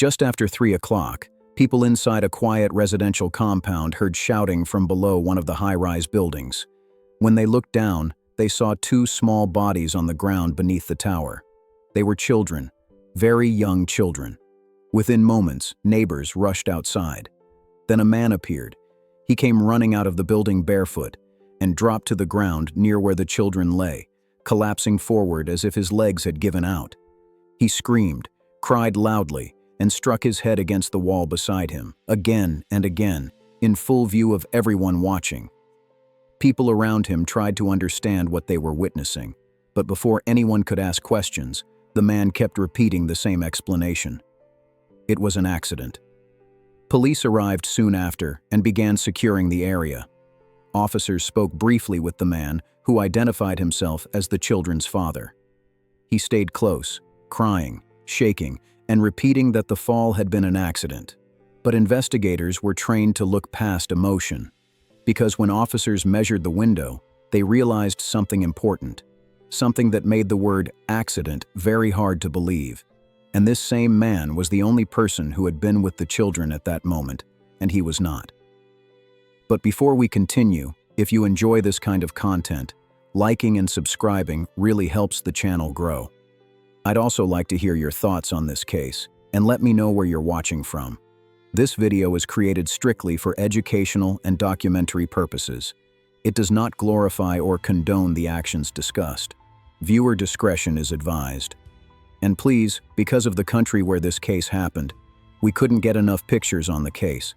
Just after 3 o'clock, people inside a quiet residential compound heard shouting from below one of the high-rise buildings. When they looked down, they saw 2 small bodies on the ground beneath the tower. They were children, very young children. Within moments, neighbors rushed outside. Then a man appeared. He came running out of the building barefoot and dropped to the ground near where the children lay, collapsing forward as if his legs had given out. He screamed, cried loudly, and struck his head against the wall beside him, again and again, in full view of everyone watching. People around him tried to understand what they were witnessing, but before anyone could ask questions, the man kept repeating the same explanation. It was an accident. Police arrived soon after and began securing the area. Officers spoke briefly with the man, who identified himself as the children's father. He stayed close, crying, shaking, and repeating that the fall had been an accident. But investigators were trained to look past emotion, because when officers measured the window, they realized something important, something that made the word accident very hard to believe. And this same man was the only person who had been with the children at that moment, and he was not. But before we continue, if you enjoy this kind of content, liking and subscribing really helps the channel grow. I'd also like to hear your thoughts on this case, and let me know where you're watching from. This video is created strictly for educational and documentary purposes. It does not glorify or condone the actions discussed. Viewer discretion is advised. And please, because of the country where this case happened, we couldn't get enough pictures on the case.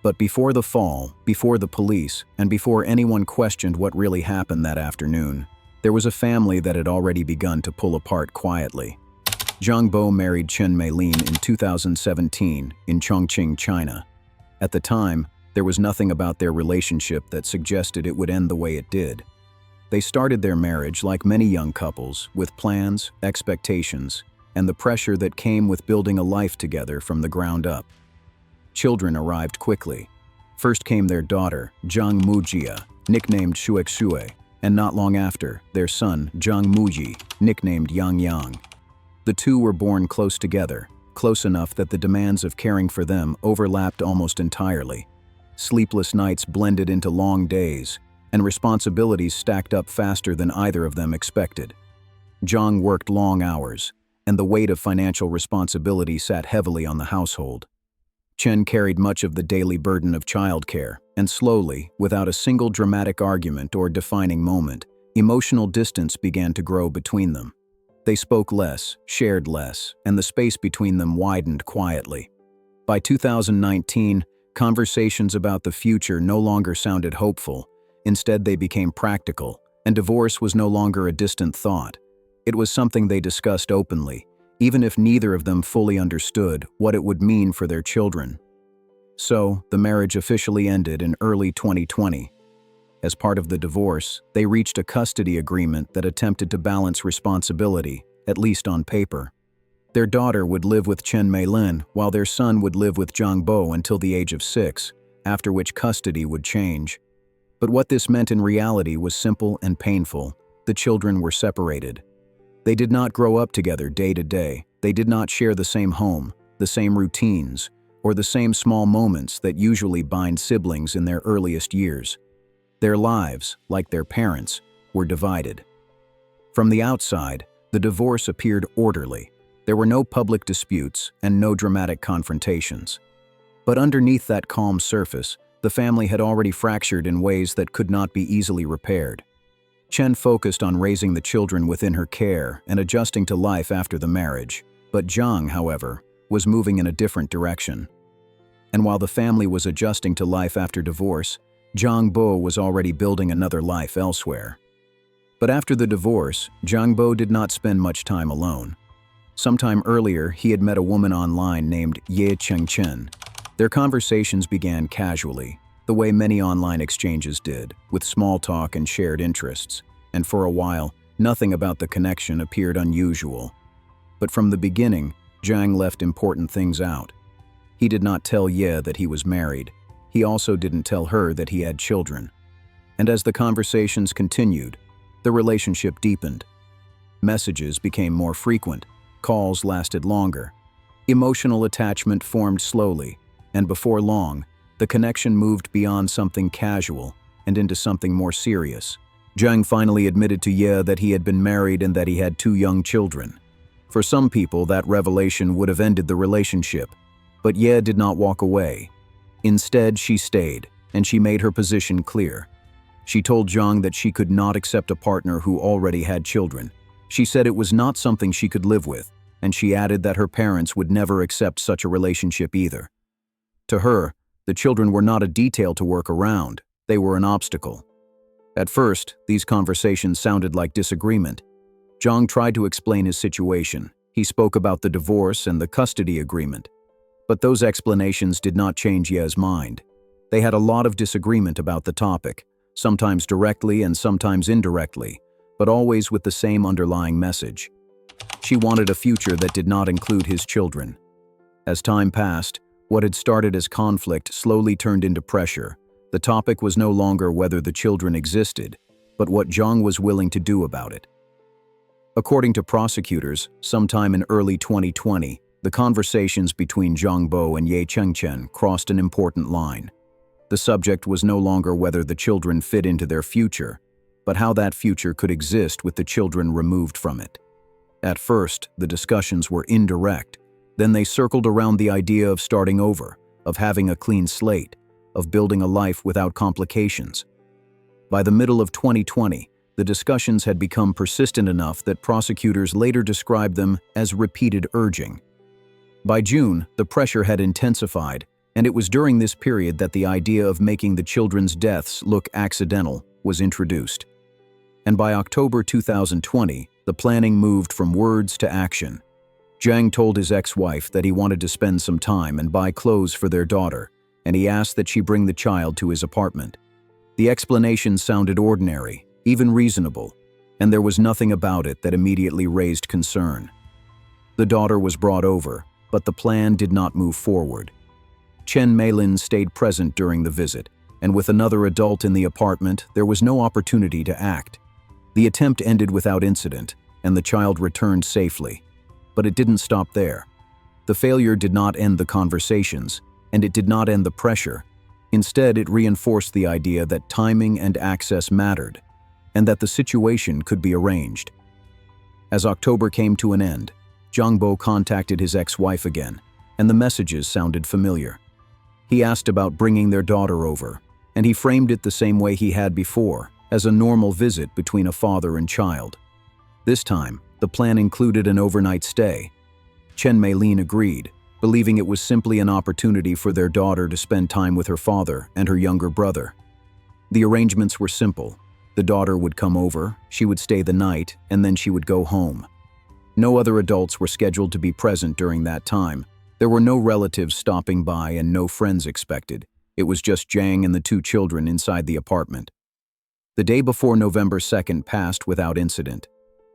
But before the fall, before the police, and before anyone questioned what really happened that afternoon, there was a family that had already begun to pull apart quietly. Zhang Bo married Chen Meilin in 2017 in Chongqing, China. At the time, there was nothing about their relationship that suggested it would end the way it did. They started their marriage like many young couples, with plans, expectations, and the pressure that came with building a life together from the ground up. Children arrived quickly. First came their daughter, Zhang Mujia, nicknamed Shuexue, and not long after, their son, Zhang Muji, nicknamed Yang Yang. The two were born close together, close enough that the demands of caring for them overlapped almost entirely. Sleepless nights blended into long days, and responsibilities stacked up faster than either of them expected. Zhang worked long hours, and the weight of financial responsibility sat heavily on the household. Chen carried much of the daily burden of childcare, and slowly, without a single dramatic argument or defining moment, emotional distance began to grow between them. They spoke less, shared less, and the space between them widened quietly. By 2019, conversations about the future no longer sounded hopeful. Instead, they became practical, and divorce was no longer a distant thought. It was something they discussed openly, even if neither of them fully understood what it would mean for their children. So, the marriage officially ended in early 2020. As part of the divorce, they reached a custody agreement that attempted to balance responsibility, at least on paper. Their daughter would live with Chen Meilin, while their son would live with Zhang Bo until the age of 6, after which custody would change. But what this meant in reality was simple and painful. The children were separated. They did not grow up together day to day. They did not share the same home, the same routines, or the same small moments that usually bind siblings in their earliest years. Their lives, like their parents, were divided. From the outside, the divorce appeared orderly. There were no public disputes and no dramatic confrontations. But underneath that calm surface, the family had already fractured in ways that could not be easily repaired. Chen focused on raising the children within her care and adjusting to life after the marriage, but Zhang, however, was moving in a different direction. And while the family was adjusting to life after divorce, Zhang Bo was already building another life elsewhere. But after the divorce, Zhang Bo did not spend much time alone. Sometime earlier, he had met a woman online named Chengchen. Their conversations began casually, the way many online exchanges did, with small talk and shared interests. And for a while, nothing about the connection appeared unusual. But from the beginning, Zhang left important things out. He did not tell Ye that he was married. He also didn't tell her that he had children. And as the conversations continued, the relationship deepened. Messages became more frequent, calls lasted longer. Emotional attachment formed slowly, and before long, the connection moved beyond something casual and into something more serious. Zhang finally admitted to Ye that he had been married and that he had 2 young children. For some people, that revelation would have ended the relationship, but Ye did not walk away. Instead, she stayed, and she made her position clear. She told Zhang that she could not accept a partner who already had children. She said it was not something she could live with, and she added that her parents would never accept such a relationship either. To her, the children were not a detail to work around, they were an obstacle. At first, these conversations sounded like disagreement. Zhang tried to explain his situation. He spoke about the divorce and the custody agreement. But those explanations did not change Ye's mind. They had a lot of disagreement about the topic, sometimes directly and sometimes indirectly, but always with the same underlying message. She wanted a future that did not include his children. As time passed, what had started as conflict slowly turned into pressure. The topic was no longer whether the children existed, but what Zhang was willing to do about it. According to prosecutors, sometime in early 2020, the conversations between Zhang Bo and Ye Chengchen crossed an important line. The subject was no longer whether the children fit into their future, but how that future could exist with the children removed from it. At first, the discussions were indirect. Then they circled around the idea of starting over, of having a clean slate, of building a life without complications. By the middle of 2020, the discussions had become persistent enough that prosecutors later described them as repeated urging. By June, the pressure had intensified, and it was during this period that the idea of making the children's deaths look accidental was introduced. And by October 2020, the planning moved from words to action. Zhang told his ex-wife that he wanted to spend some time and buy clothes for their daughter, and he asked that she bring the child to his apartment. The explanation sounded ordinary, even reasonable, and there was nothing about it that immediately raised concern. The daughter was brought over, but the plan did not move forward. Chen Meilin stayed present during the visit, and with another adult in the apartment, there was no opportunity to act. The attempt ended without incident, and the child returned safely. But it didn't stop there. The failure did not end the conversations, and it did not end the pressure. Instead, it reinforced the idea that timing and access mattered, and that the situation could be arranged. As October came to an end, Zhang Bo contacted his ex-wife again, and the messages sounded familiar. He asked about bringing their daughter over, and he framed it the same way he had before, as a normal visit between a father and child. This time, the plan included an overnight stay. Chen Meilin agreed, believing it was simply an opportunity for their daughter to spend time with her father and her younger brother. The arrangements were simple. The daughter would come over, she would stay the night, and then she would go home. No other adults were scheduled to be present during that time. There were no relatives stopping by and no friends expected. It was just Zhang and the 2 children inside the apartment. The day before November 2nd passed without incident.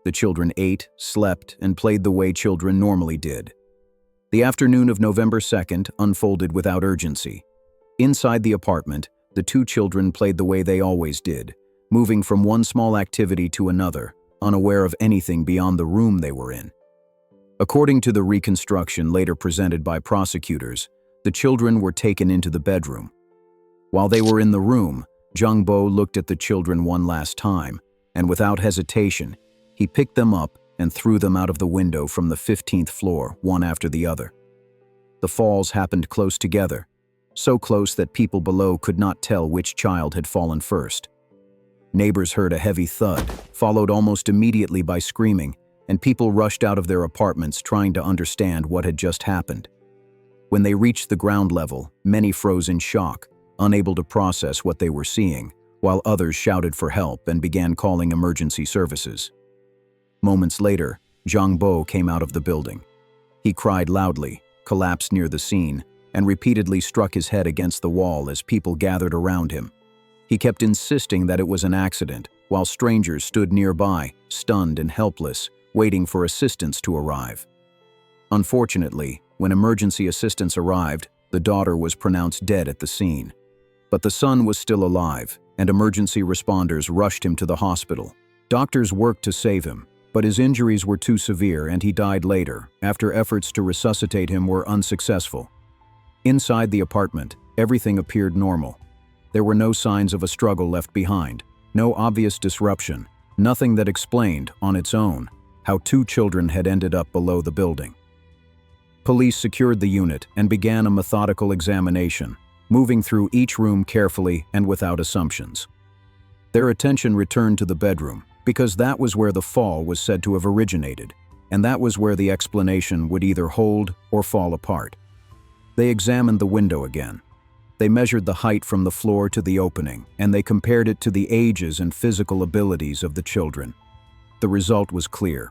The children ate, slept, and played the way children normally did. The afternoon of November 2nd unfolded without urgency. Inside the apartment, the 2 children played the way they always did, moving from one small activity to another, unaware of anything beyond the room they were in. According to the reconstruction later presented by prosecutors, the children were taken into the bedroom. While they were in the room, Zhang Bo looked at the children one last time, and without hesitation, he picked them up and threw them out of the window from the 15th floor, one after the other. The falls happened close together, so close that people below could not tell which child had fallen first. Neighbors heard a heavy thud, followed almost immediately by screaming, and people rushed out of their apartments trying to understand what had just happened. When they reached the ground level, many froze in shock, unable to process what they were seeing, while others shouted for help and began calling emergency services. Moments later, Zhang Bo came out of the building. He cried loudly, collapsed near the scene, and repeatedly struck his head against the wall as people gathered around him. He kept insisting that it was an accident, while strangers stood nearby, stunned and helpless, waiting for assistance to arrive. Unfortunately, when emergency assistance arrived, the daughter was pronounced dead at the scene. But the son was still alive, and emergency responders rushed him to the hospital. Doctors worked to save him, but his injuries were too severe and he died later, after efforts to resuscitate him were unsuccessful. Inside the apartment, everything appeared normal. There were no signs of a struggle left behind, no obvious disruption, nothing that explained, on its own, how two children had ended up below the building. Police secured the unit and began a methodical examination, moving through each room carefully and without assumptions. Their attention returned to the bedroom, because that was where the fall was said to have originated, and that was where the explanation would either hold or fall apart. They examined the window again. They measured the height from the floor to the opening, and they compared it to the ages and physical abilities of the children. The result was clear.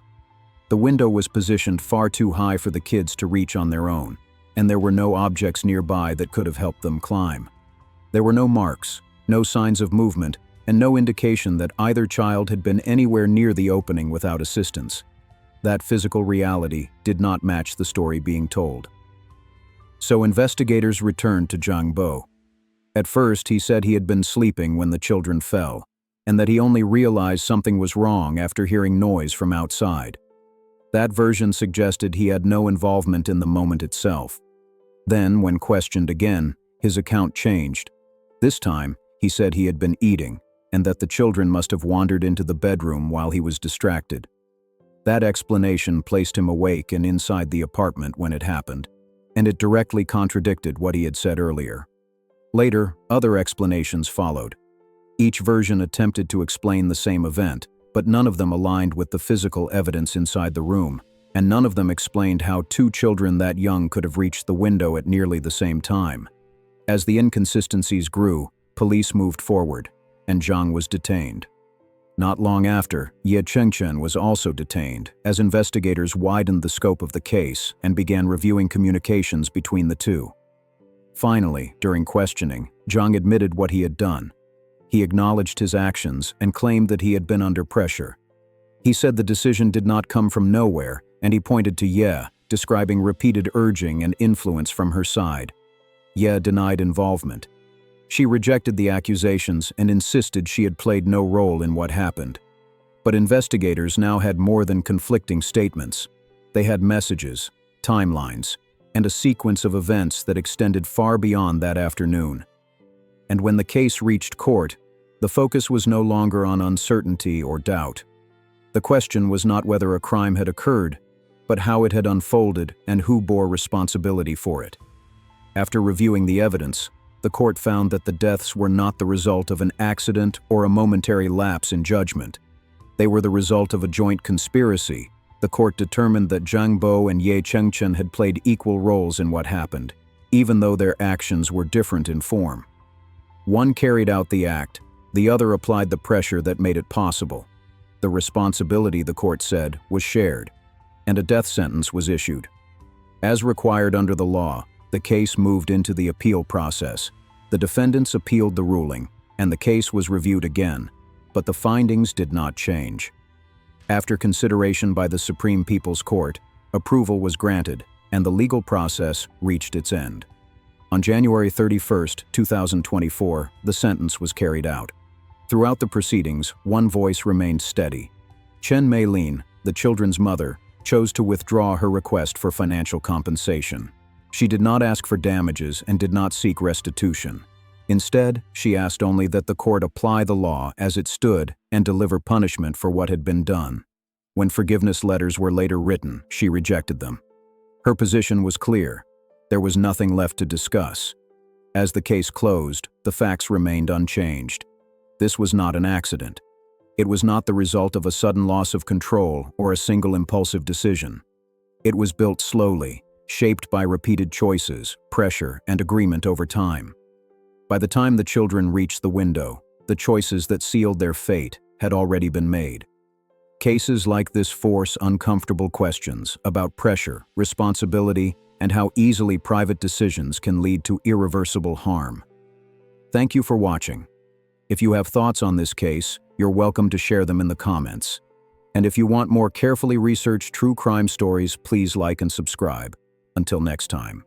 The window was positioned far too high for the kids to reach on their own, and there were no objects nearby that could have helped them climb. There were no marks, no signs of movement, and no indication that either child had been anywhere near the opening without assistance. That physical reality did not match the story being told. So investigators returned to Zhang Bo. At first, he said he had been sleeping when the children fell, and that he only realized something was wrong after hearing noise from outside. That version suggested he had no involvement in the moment itself. Then, when questioned again, his account changed. This time, he said he had been eating, and that the children must have wandered into the bedroom while he was distracted. That explanation placed him awake and inside the apartment when it happened, and it directly contradicted what he had said earlier. Later, other explanations followed. Each version attempted to explain the same event, but none of them aligned with the physical evidence inside the room, and none of them explained how two children that young could have reached the window at nearly the same time. As the inconsistencies grew, police moved forward, and Zhang was detained. Not long after, Chengchen was also detained, as investigators widened the scope of the case and began reviewing communications between the two. Finally, during questioning, Zhang admitted what he had done. He acknowledged his actions and claimed that he had been under pressure. He said the decision did not come from nowhere, and he pointed to Ye, describing repeated urging and influence from her side. Ye denied involvement. She rejected the accusations and insisted she had played no role in what happened. But investigators now had more than conflicting statements. They had messages, timelines, and a sequence of events that extended far beyond that afternoon. And when the case reached court, the focus was no longer on uncertainty or doubt. The question was not whether a crime had occurred, but how it had unfolded and who bore responsibility for it. After reviewing the evidence, the court found that the deaths were not the result of an accident or a momentary lapse in judgment. They were the result of a joint conspiracy. The court determined that Zhang Bo and Chengchen had played equal roles in what happened, even though their actions were different in form. One carried out the act, the other applied the pressure that made it possible. The responsibility, the court said, was shared, and a death sentence was issued. As required under the law, the case moved into the appeal process. The defendants appealed the ruling, and the case was reviewed again, but the findings did not change. After consideration by the Supreme People's Court, approval was granted, and the legal process reached its end. On January 31, 2024, the sentence was carried out. Throughout the proceedings, one voice remained steady. Chen Meilin, the children's mother, chose to withdraw her request for financial compensation. She did not ask for damages and did not seek restitution. Instead, she asked only that the court apply the law as it stood and deliver punishment for what had been done. When forgiveness letters were later written, she rejected them. Her position was clear. There was nothing left to discuss. As the case closed, the facts remained unchanged. This was not an accident. It was not the result of a sudden loss of control or a single impulsive decision. It was built slowly, shaped by repeated choices, pressure, and agreement over time. By the time the children reached the window, the choices that sealed their fate had already been made. Cases like this force uncomfortable questions about pressure, responsibility, and how easily private decisions can lead to irreversible harm. Thank you for watching. If you have thoughts on this case, you're welcome to share them in the comments. And if you want more carefully researched true crime stories, please like and subscribe. Until next time.